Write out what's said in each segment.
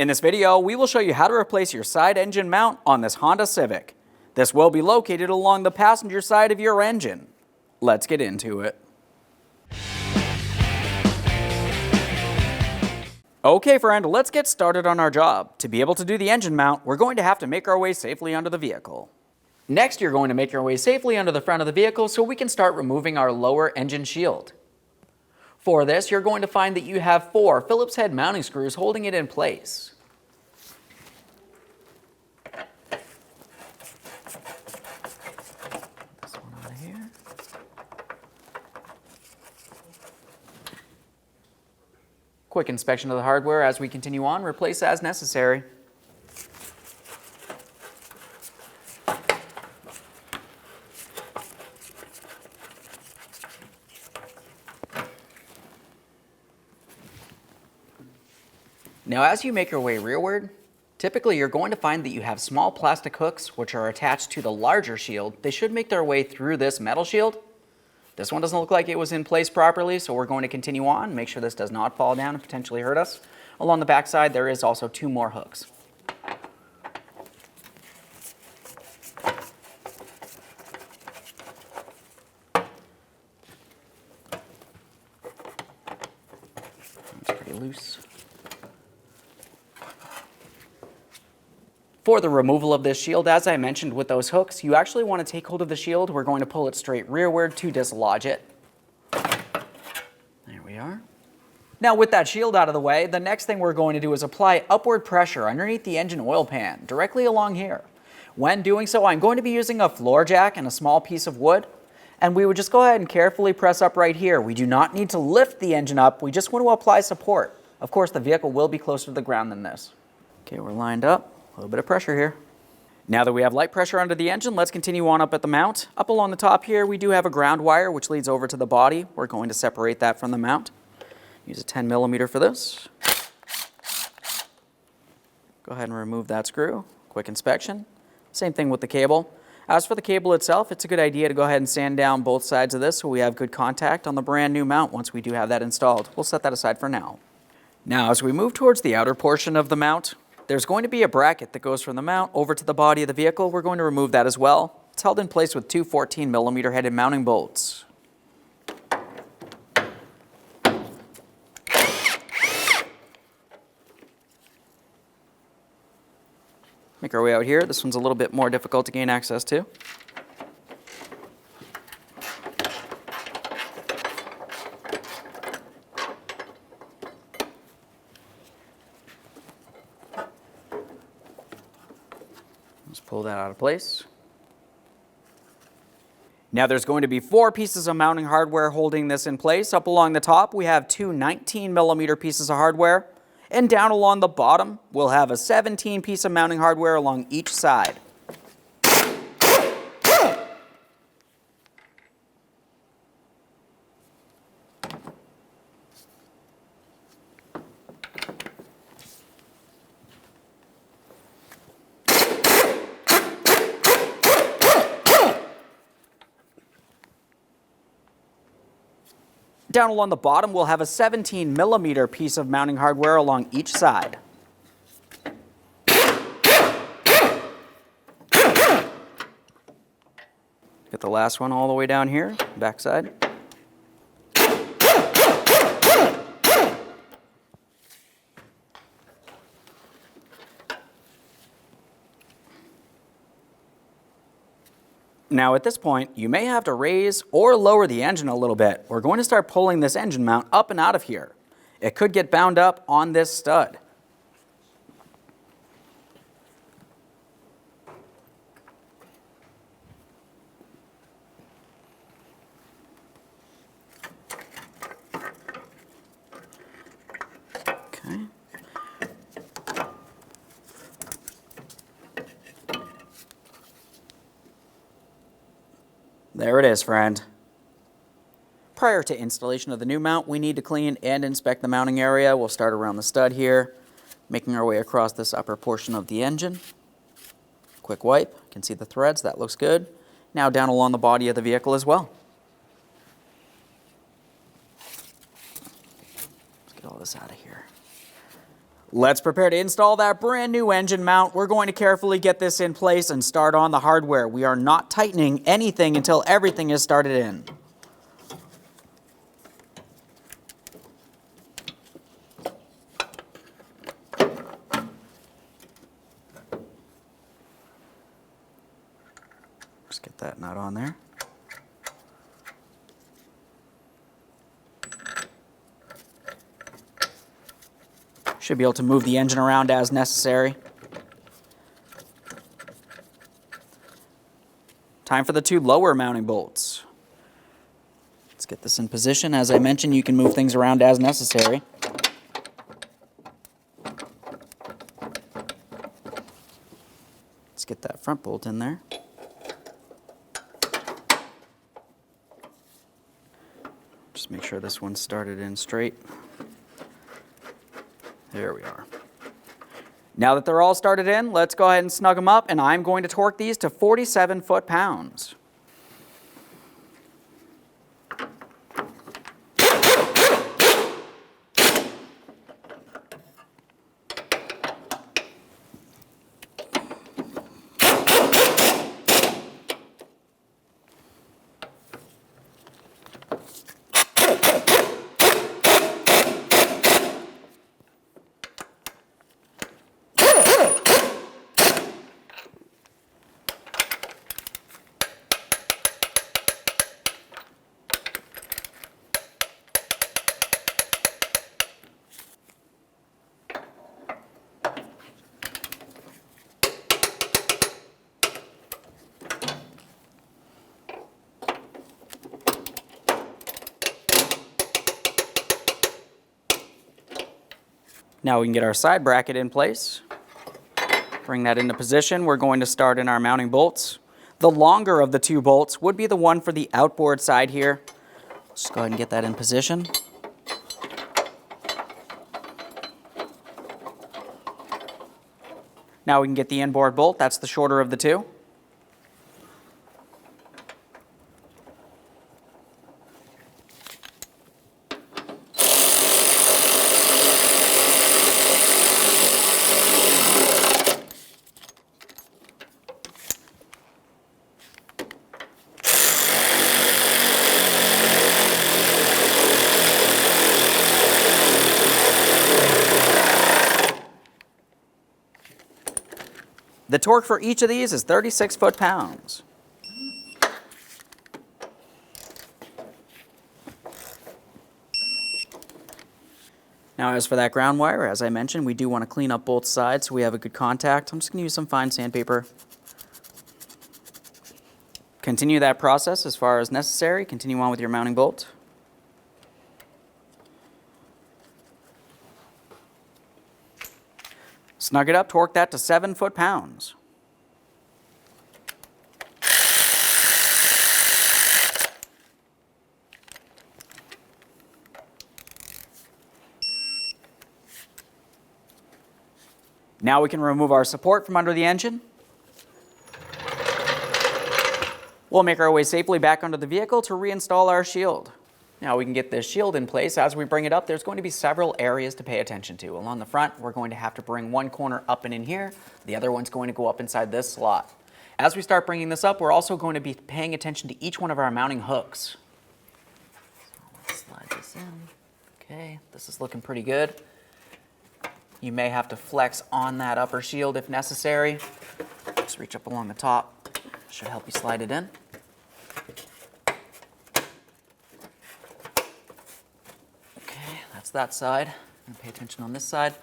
In this video, we will show you how to replace your side engine mount on this Honda Civic. This will be located along the passenger side of your engine. Let's get into it. Okay friend, let's get started on our job. To be able to do the engine mount, we're going to have to make our way safely under the vehicle. Next, you're going to make your way safely under the front of the vehicle so we can start removing our lower engine shield. For this, you're going to find that you have 4 Phillips head mounting screws holding it in place. This one out of here. Quick inspection of the hardware as we continue on, replace as necessary. Now as you make your way rearward, typically you're going to find that you have small plastic hooks which are attached to the larger shield. They should make their way through this metal shield. This one doesn't look like it was in place properly, so we're going to continue on, make sure this does not fall down and potentially hurt us. Along the back side there is also 2 more hooks. It's pretty loose. For the removal of this shield, as I mentioned with those hooks, you actually want to take hold of the shield. We're going to pull it straight rearward to dislodge it. There we are. Now with that shield out of the way, the next thing we're going to do is apply upward pressure underneath the engine oil pan, directly along here. When doing so, I'm going to be using a floor jack and a small piece of wood, and we would just go ahead and carefully press up right here. We do not need to lift the engine up, we just want to apply support. Of course, the vehicle will be closer to the ground than this. Okay, we're lined up. A little bit of pressure here. Now that we have light pressure under the engine, let's continue on up at the mount. Up along the top here, we do have a ground wire which leads over to the body. We're going to separate that from the mount. Use a 10mm for this. Go ahead and remove that screw. Quick inspection. Same thing with the cable. As for the cable itself, it's a good idea to go ahead and sand down both sides of this so we have good contact on the brand new mount once we do have that installed. We'll set that aside for now. Now as we move towards the outer portion of the mount, there's going to be a bracket that goes from the mount over to the body of the vehicle. We're going to remove that as well. It's held in place with 2 14mm headed mounting bolts. Make our way out here. This one's a little bit more difficult to gain access to. Let's pull that out of place. Now there's going to be 4 pieces of mounting hardware holding this in place. Up along the top we have 2 19mm pieces of hardware, and down along the bottom we'll have a 17 piece of mounting hardware along each side. Down along the bottom, we'll have a 17mm piece of mounting hardware along each side. Get the last one all the way down here, back side. Now at this point, you may have to raise or lower the engine a little bit. We're going to start pulling this engine mount up and out of here. It could get bound up on this stud. Okay. There it is, friend. Prior to installation of the new mount, we need to clean and inspect the mounting area. We'll start around the stud here, making our way across this upper portion of the engine. Quick wipe, you can see the threads, that looks good. Now down along the body of the vehicle as well. Let's get all this out of here. Let's prepare to install that brand new engine mount. We're going to carefully get this in place and start on the hardware. We are not tightening anything until everything is started in. Just get that nut on there. Should be able to move the engine around as necessary. Time for the two lower mounting bolts. Let's get this in position. As I mentioned, you can move things around as necessary. Let's get that front bolt in there. Just make sure this one's started in straight. There we are. Now that they're all started in, let's go ahead and snug them up, and I'm going to torque these to 47 foot-pounds. Now we can get our side bracket in place. Bring that into position. We're going to start in our mounting bolts. The longer of the two bolts would be the one for the outboard side here. Let's just go ahead and get that in position. Now we can get the inboard bolt. That's the shorter of the two. The torque for each of these is 36 foot-pounds. Now as for that ground wire, as I mentioned, we do want to clean up both sides so we have a good contact. I'm just going to use some fine sandpaper. Continue that process as far as necessary. Continue on with your mounting bolt. Snug it up, torque that to 7 foot-pounds. Now we can remove our support from under the engine. We'll make our way safely back under the vehicle to reinstall our shield. Now we can get this shield in place. As we bring it up, there's going to be several areas to pay attention to. Along the front, we're going to have to bring one corner up and in here. The other one's going to go up inside this slot. As we start bringing this up, we're also going to be paying attention to each one of our mounting hooks. So let's slide this in. Okay, this is looking pretty good. You may have to flex on that upper shield if necessary. Just reach up along the top. Should help you slide it in. That's that side. And pay attention on this side.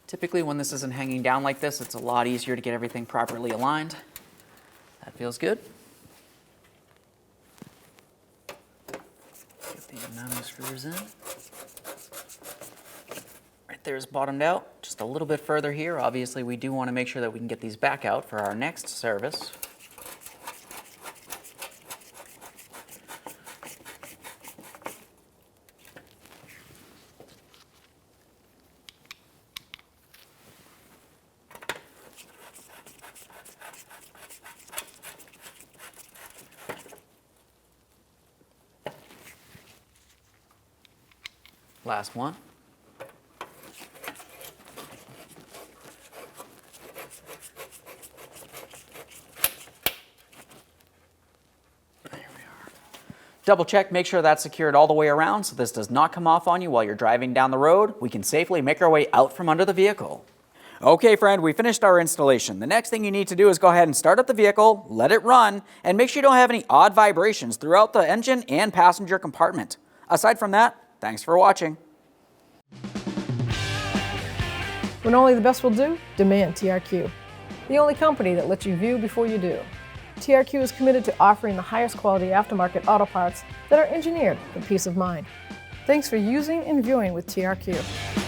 Typically when this isn't hanging down like this, it's a lot easier to get everything properly aligned. That feels good. Get the mounting screws in. Right there is bottomed out. Just a little bit further here. Obviously we do want to make sure that we can get these back out for our next service. Last one. Double check, make sure that's secured all the way around so this does not come off on you while you're driving down the road. We can safely make our way out from under the vehicle. Okay friend, we finished our installation. The next thing you need to do is go ahead and start up the vehicle, let it run, and make sure you don't have any odd vibrations throughout the engine and passenger compartment. Aside from that, thanks for watching. When only the best will do, demand TRQ. The only company that lets you view before you do. TRQ is committed to offering the highest quality aftermarket auto parts that are engineered for peace of mind. Thanks for using and viewing with TRQ.